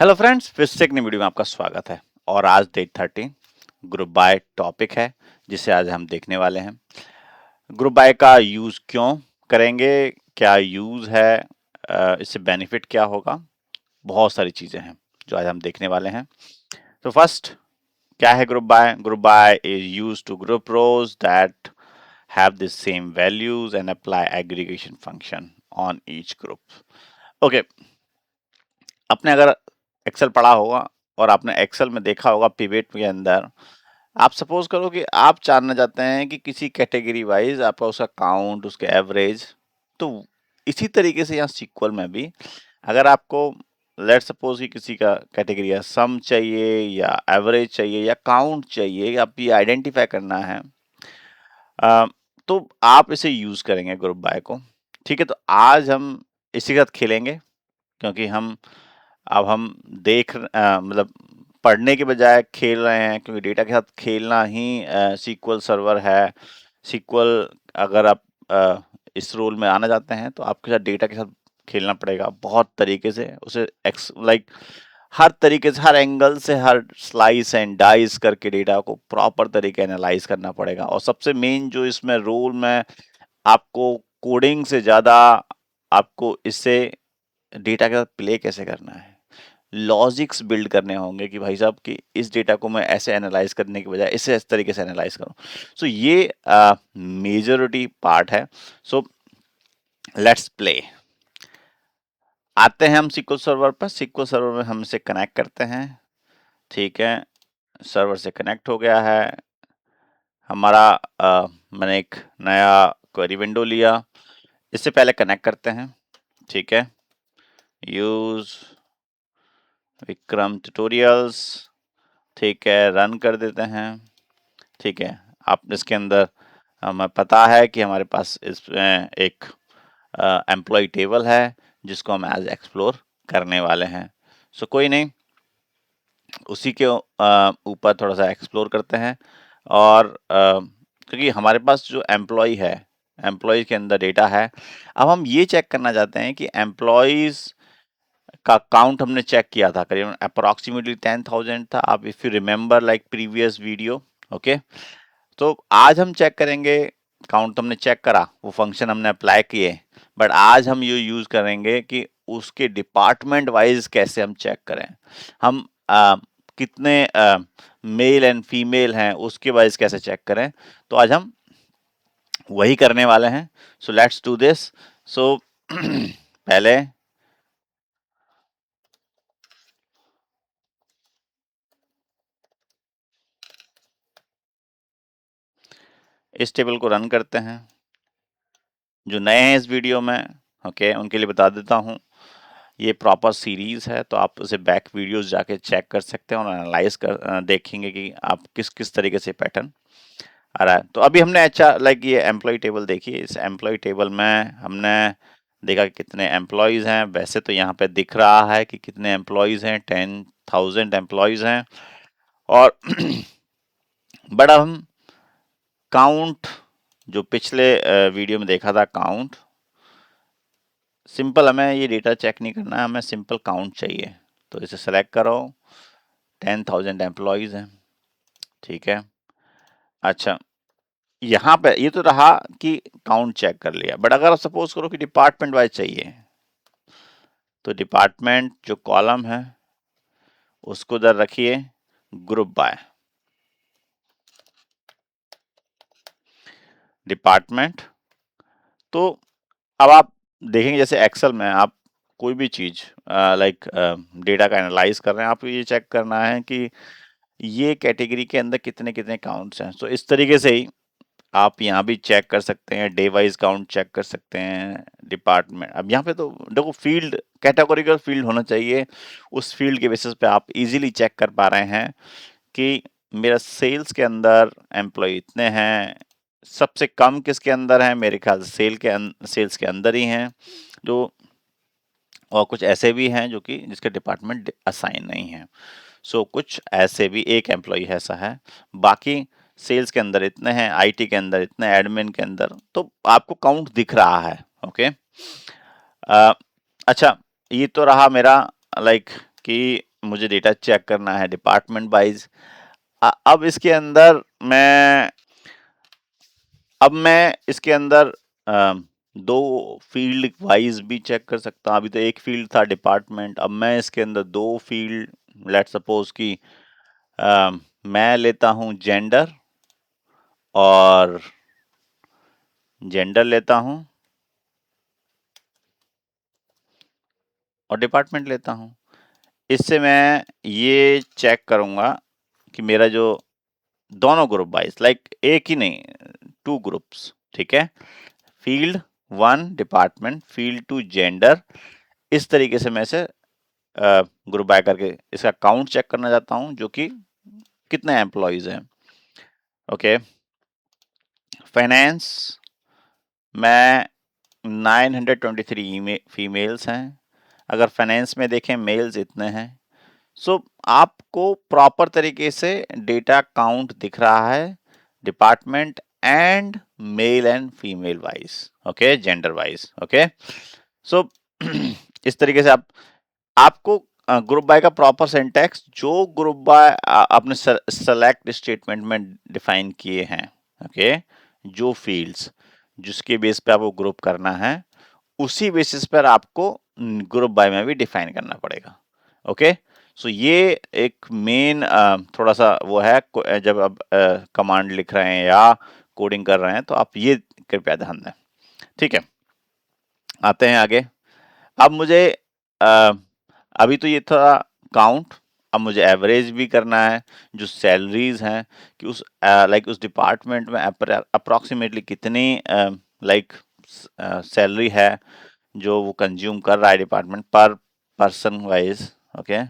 Hello friends, फिर से एक नई वीडियो में आपका स्वागत है। और आज डे 30 ग्रुप बाय टॉपिक है जिसे आज हम देखने वाले हैं। ग्रुप बाय का यूज क्यों करेंगे, क्या यूज है, इससे बेनिफिट क्या होगा, बहुत सारी चीजें हैं जो आज हम देखने वाले हैं। तो फर्स्ट, क्या है group by? Group by is use to group rows that have the same values and apply aggregation function on each group. Okay, आपने अगर एक्सेल पढ़ा होगा और आपने एक्सेल में देखा होगा पिवट के अंदर, आप सपोज करो कि आप जानना चाहते हैं कि किसी कैटेगरी वाइज आपका उसका काउंट, उसके एवरेज। तो इसी तरीके से यहाँ सीक्वल में भी अगर आपको लेट सपोज कि किसी का कैटेगरी या सम चाहिए या एवरेज चाहिए या काउंट चाहिए, आप ये आइडेंटिफाई करना है, अ, तो आप इसे यूज करेंगे ग्रुप बाय को। ठीक है, तो आज हम इसी के साथ खेलेंगे क्योंकि हम मतलब पढ़ने के बजाय खेल रहे हैं, क्योंकि डेटा के साथ खेलना ही सीक्वल सर्वर है। सीक्वल अगर आप इस रोल में आना चाहते हैं तो आपके साथ डेटा के साथ खेलना पड़ेगा बहुत तरीके से, उसे हर तरीके से, हर एंगल से, हर स्लाइस एंड डाइस करके डेटा को प्रॉपर तरीके एनालाइज करना पड़ेगा। और सबसे मेन जो इसमें रोल में आपको कोडिंग से ज़्यादा आपको इससे डेटा के साथ प्ले कैसे करना है, लॉजिक्स बिल्ड करने होंगे कि भाई साहब कि इस डेटा को मैं ऐसे एनालाइज करने के बजाय इसे इस तरीके से एनालाइज करूं। सो ये मेजॉरिटी पार्ट है। So let's play. आते हैं हम सीक्वल सर्वर पर। सीक्वल सर्वर में हम इसे कनेक्ट करते हैं। ठीक है, सर्वर से कनेक्ट हो गया है हमारा। मैंने एक नया क्वेरी विंडो लिया। इससे पहले कनेक्ट करते हैं। ठीक है, यूज विक्रम ट्यूटोरियल्स। ठीक है, रन कर देते हैं। ठीक है, आप इसके अंदर हमें पता है कि हमारे पास इसमें एक एम्प्लॉय टेबल है जिसको हम एज एक्सप्लोर करने वाले हैं। सो कोई नहीं, उसी के ऊपर थोड़ा सा एक्सप्लोर करते हैं। और क्योंकि हमारे पास जो एम्प्लॉय है, एम्प्लॉय के अंदर डेटा है। अब हम ये चेक करना चाहते हैं कि एम्प्लॉयज का काउंट हमने चेक किया था, करीबन अप्रोक्सीमेटली 10,000 था। आप if you remember like previous video. Okay, तो आज हम चेक करेंगे। काउंट तो हमने चेक करा, वो फंक्शन हमने अप्लाई किए, बट आज हम ये यूज करेंगे कि उसके डिपार्टमेंट वाइज कैसे हम चेक करें। हम कितने मेल एंड फीमेल हैं उसके वाइज कैसे चेक करें। तो आज हम वही करने वाले हैं। So let's do this. So पहले इस टेबल को रन करते हैं। जो नए हैं इस वीडियो में, ओके, उनके लिए बता देता हूँ, ये प्रॉपर सीरीज है, तो आप उसे बैक वीडियोस जाके चेक कर सकते हैं और एनालाइज कर देखेंगे कि आप किस किस तरीके से पैटर्न आ रहा है। तो अभी हमने अच्छा लाइक ये एम्प्लॉय टेबल देखिए। इस एम्प्लॉय टेबल में हमने देखा कि कितने एम्प्लॉयज़ हैं। वैसे तो यहाँ पे दिख रहा है कि कितने एम्प्लॉयज़ हैं, 10,000 एम्प्लॉयज़ हैं। और बट अब हम काउंट, जो पिछले वीडियो में देखा था काउंट, सिंपल हमें ये डेटा चेक नहीं करना है, हमें सिंपल काउंट चाहिए। तो इसे सेलेक्ट करो, 10,000 एम्प्लॉयज़ हैं। ठीक है, अच्छा, यहाँ पे ये तो रहा कि काउंट चेक कर लिया, बट अगर सपोज करो कि डिपार्टमेंट वाइज चाहिए, तो डिपार्टमेंट जो कॉलम है उसको इधर रखिए, ग्रुप बाय डिपार्टमेंट। तो अब आप देखेंगे जैसे एक्सेल में आप कोई भी चीज लाइक डेटा का एनालाइज कर रहे हैं, आपको ये चेक करना है कि ये कैटेगरी के अंदर कितने कितने काउंट्स हैं। तो इस तरीके से ही आप यहाँ भी चेक कर सकते हैं, डे वाइज काउंट चेक कर सकते हैं, डिपार्टमेंट। अब यहाँ पे तो देखो फील्ड, कैटेगोरिकल फील्ड होना चाहिए। उस फील्ड के बेसिस पे आप इजीली चेक कर पा रहे हैं कि मेरा सेल्स के अंदर एम्प्लॉय इतने हैं। सबसे कम किसके अंदर है? मेरे ख्याल से सेल्स के अंदर ही हैं। जो और कुछ ऐसे भी हैं जो कि जिसके डिपार्टमेंट असाइन नहीं है। सो कुछ ऐसे भी, एक एम्प्लॉय ऐसा है, बाकी सेल्स के अंदर इतने हैं, आईटी के अंदर इतने, एडमिन के अंदर, तो आपको काउंट दिख रहा है। ओके, अच्छा, ये तो रहा मेरा लाइक कि मुझे डेटा चेक करना है डिपार्टमेंट वाइज। अब इसके अंदर मैं इसके अंदर दो फील्ड वाइज भी चेक कर सकता हूँ। अभी तो एक फील्ड था डिपार्टमेंट, अब मैं इसके अंदर दो फील्ड, लेट्स सपोज कि मैं लेता हूँ जेंडर और जेंडर लेता हूँ और डिपार्टमेंट लेता हूँ। इससे मैं ये चेक करूँगा कि मेरा जो दोनों ग्रुप वाइज, लाइक एक ही नहीं, टू ग्रुप्स, ठीक है, field one department, field two gender, इस तरीके से मैं इसे ग्रुप बाय करके इसका काउंट चेक करना चाहता हूँ, जो कि कितने एम्प्लॉयज हैं। ओके, फाइनेंस में 923 फीमेल्स हैं। अगर फाइनेंस में देखें मेल्स इतने हैं। सो आपको प्रॉपर तरीके से डेटा काउंट दिख रहा है department and male and female wise, okay, gender wise. Okay, so इस तरीके से आपको ग्रुप बाय का प्रॉपर सिंटैक्स जो ग्रुप बाय आपने सेलेक्ट स्टेटमेंट में डिफाइन किए हैं, ओके, जो फील्ड्स जिसके बेस पे आपको ग्रुप करना है, उसी बेसिस पर आपको ग्रुप बाय में भी डिफाइन करना पड़ेगा। ओके, सो ये एक मेन थोड़ा सा वो है, जब आप कमांड लिख रहे हैं या कोडिंग कर रहे हैं तो आप ये कृपया ध्यान दें। ठीक है, आते हैं आगे। अब मुझे अभी तो ये था काउंट, अब मुझे एवरेज भी करना है जो सैलरीज हैं कि उस लाइक उस डिपार्टमेंट में अप्रोक्सीमेटली कितनी लाइक सैलरी है जो वो कंज्यूम कर रहा है डिपार्टमेंट पर person wise. Okay,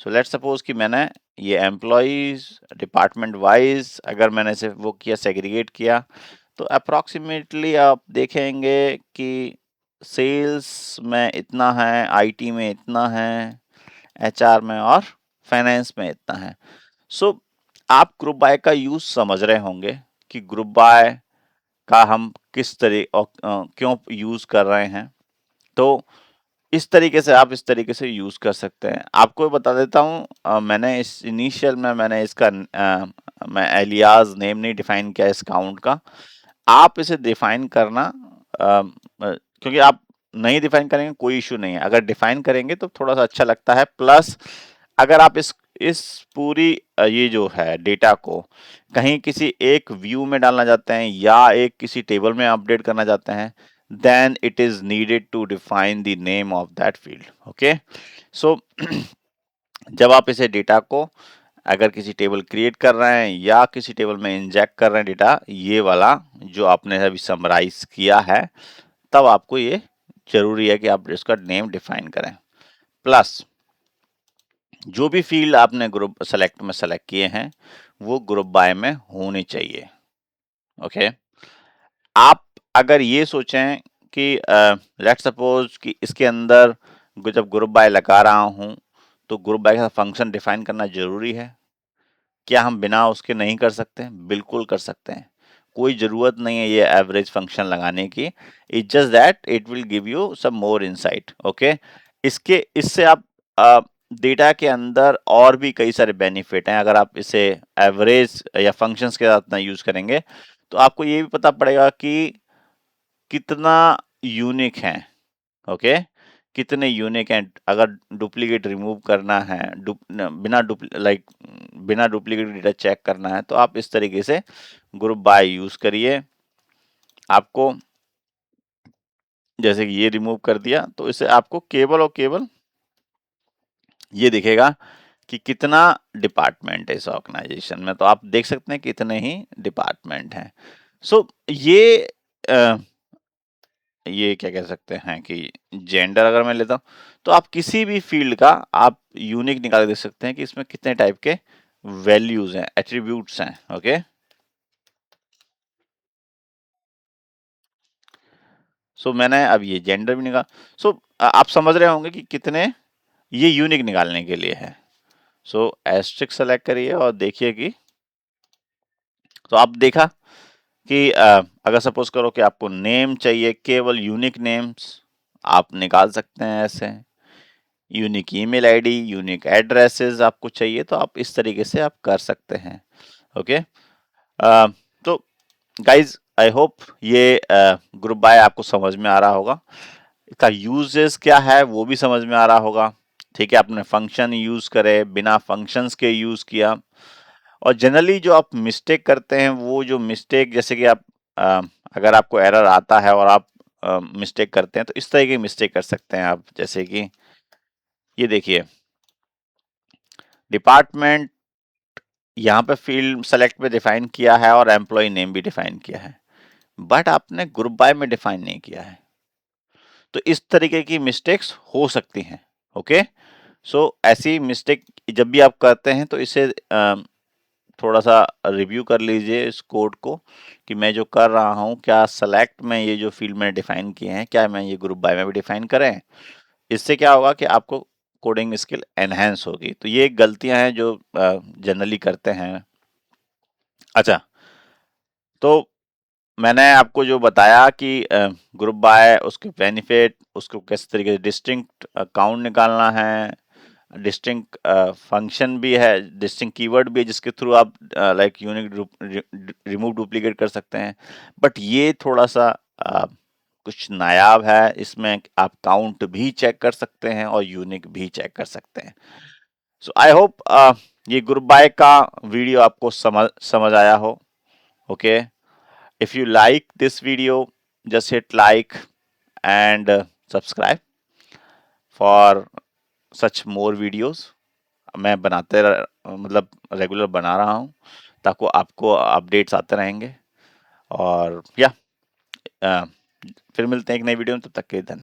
so let's suppose कि मैंने ये एम्प्लॉयज डिपार्टमेंट वाइज अगर मैंने इसे वो किया, सेग्रीगेट किया, तो अप्रोक्सीमेटली आप देखेंगे कि सेल्स में इतना है, आईटी में इतना है, एचआर में और फाइनेंस में इतना है। सो आप ग्रुप बाय का यूज समझ रहे होंगे कि ग्रुप बाय का हम किस तरह और क्यों यूज कर रहे हैं। तो इस तरीके से आप इस तरीके से यूज कर सकते हैं। आपको बता देता हूँ, मैंने इस इनिशियल में मैंने इसका मैं एलियास नेम नहीं डिफाइन किया इस काउंट का। आप इसे डिफाइन करना, क्योंकि आप नहीं डिफाइन करेंगे कोई इशू नहीं है, अगर डिफाइन करेंगे तो थोड़ा सा अच्छा लगता है। प्लस अगर आप इस पूरी ये जो है डेटा को कहीं किसी एक व्यू में डालना चाहते हैं या एक किसी टेबल में अपडेट करना चाहते हैं, then it is needed to define the name of that field. Okay, so जब आप इसे डेटा को अगर किसी टेबल क्रिएट कर रहे हैं या किसी टेबल में इंजेक्ट कर रहे हैं डेटा, ये वाला जो आपने अभी समराइज किया है, तब आपको ये जरूरी है कि आप इसका नेम डिफाइन करें। प्लस जो भी फील्ड आपने ग्रुप सेलेक्ट में सेलेक्ट किए हैं वो ग्रुप बाय में होने चाहिए। ओके, आप अगर ये सोचें कि लेट्स सपोज कि इसके अंदर जब ग्रुप बाय लगा रहा हूं तो ग्रुप बाय का फंक्शन डिफाइन करना जरूरी है, क्या हम बिना उसके नहीं कर सकते हैं? बिल्कुल कर सकते हैं, कोई ज़रूरत नहीं है ये एवरेज फंक्शन लगाने की। It's just that it will give you some more insight. Okay, इससे आप डेटा के अंदर और भी कई सारे बेनिफिट हैं। अगर आप इसे एवरेज या फंक्शंस के साथ ना यूज करेंगे तो आपको ये भी पता पड़ेगा कि कितना यूनिक है। ओके, कितने यूनिक हैं। अगर डुप्लीकेट रिमूव करना है, बिना डुप्लीकेट डेटा चेक करना है, तो आप इस तरीके से ग्रुप बाय यूज करिए। आपको जैसे कि ये रिमूव कर दिया तो इससे आपको केवल और केवल ये दिखेगा कि कितना डिपार्टमेंट है इस ऑर्गेनाइजेशन में। तो आप देख सकते हैं कितने ही डिपार्टमेंट हैं। सो ये क्या कह सकते हैं कि जेंडर अगर मैं लेता हूँ तो आप किसी भी फील्ड का आप यूनिक निकाल के देख सकते हैं कि इसमें कितने टाइप के वैल्यूज हैं, एट्रीब्यूट्स हैं। ओके, सो मैंने अब ये जेंडर भी निकाल। सो आप समझ रहे होंगे कि कितने ये यूनिक निकालने के लिए है। सो एस्ट्रिक सेलेक्ट करिए और देखिए कि तो आप देखा कि अगर सपोज करो कि आपको नेम चाहिए, केवल यूनिक नेम्स आप निकाल सकते हैं ऐसे। Unique email ID, unique addresses आपको चाहिए तो आप इस तरीके से आप कर सकते हैं। ओके, तो गाइज आई होप ये ग्रुप बाय आपको समझ में आ रहा होगा, इसका यूजेस क्या है वो भी समझ में आ रहा होगा। ठीक है, आपने फंक्शन यूज करे, बिना फंक्शंस के यूज किया, और जनरली जो आप मिस्टेक करते हैं वो जो मिस्टेक, जैसे कि आप अ, अगर आपको एरर आता है और आप मिस्टेक करते हैं तो इस तरह की मिस्टेक कर सकते हैं आप, जैसे कि ये देखिए, डिपार्टमेंट यहाँ पे फील्ड सेलेक्ट पे डिफाइन किया है और एम्प्लॉय नेम भी डिफाइन किया है, बट आपने ग्रुप बाय में डिफाइन नहीं किया है, तो इस तरीके की मिस्टेक्स हो सकती हैं। ओके, सो ऐसी मिस्टेक जब भी आप करते हैं तो इसे थोड़ा सा रिव्यू कर लीजिए इस कोड को, कि मैं जो कर रहा हूँ क्या सेलेक्ट में ये जो फील्ड मैंने डिफाइन किए हैं क्या मैं ये ग्रुप बाय में भी डिफाइन करें। इससे क्या होगा कि आपको कोडिंग स्किल एनहेंस होगी। तो ये गलतियां हैं जो जनरली करते हैं। अच्छा, तो मैंने आपको जो बताया कि ग्रुप बाय, उसके बेनिफिट, उसको किस तरीके से डिस्टिंक्ट काउंट निकालना है, डिस्टिंक्ट फंक्शन भी है, डिस्टिंक्ट कीवर्ड भी है जिसके थ्रू आप लाइक यूनिक रिमूव डुप्लीकेट कर सकते हैं। बट ये थोड़ा सा कुछ नायाब है, इसमें आप काउंट भी चेक कर सकते हैं और यूनिक भी चेक कर सकते हैं। सो आई होप ये ग्रुप बाय का वीडियो आपको समझ आया हो। Okay, if you like this video, just hit like and subscribe for such more videos। मैं मतलब रेगुलर बना रहा हूँ ताकि आपको अपडेट्स आते रहेंगे। और या फिर मिलते हैं एक नई वीडियो में, तब तक के लिए धन्यवाद।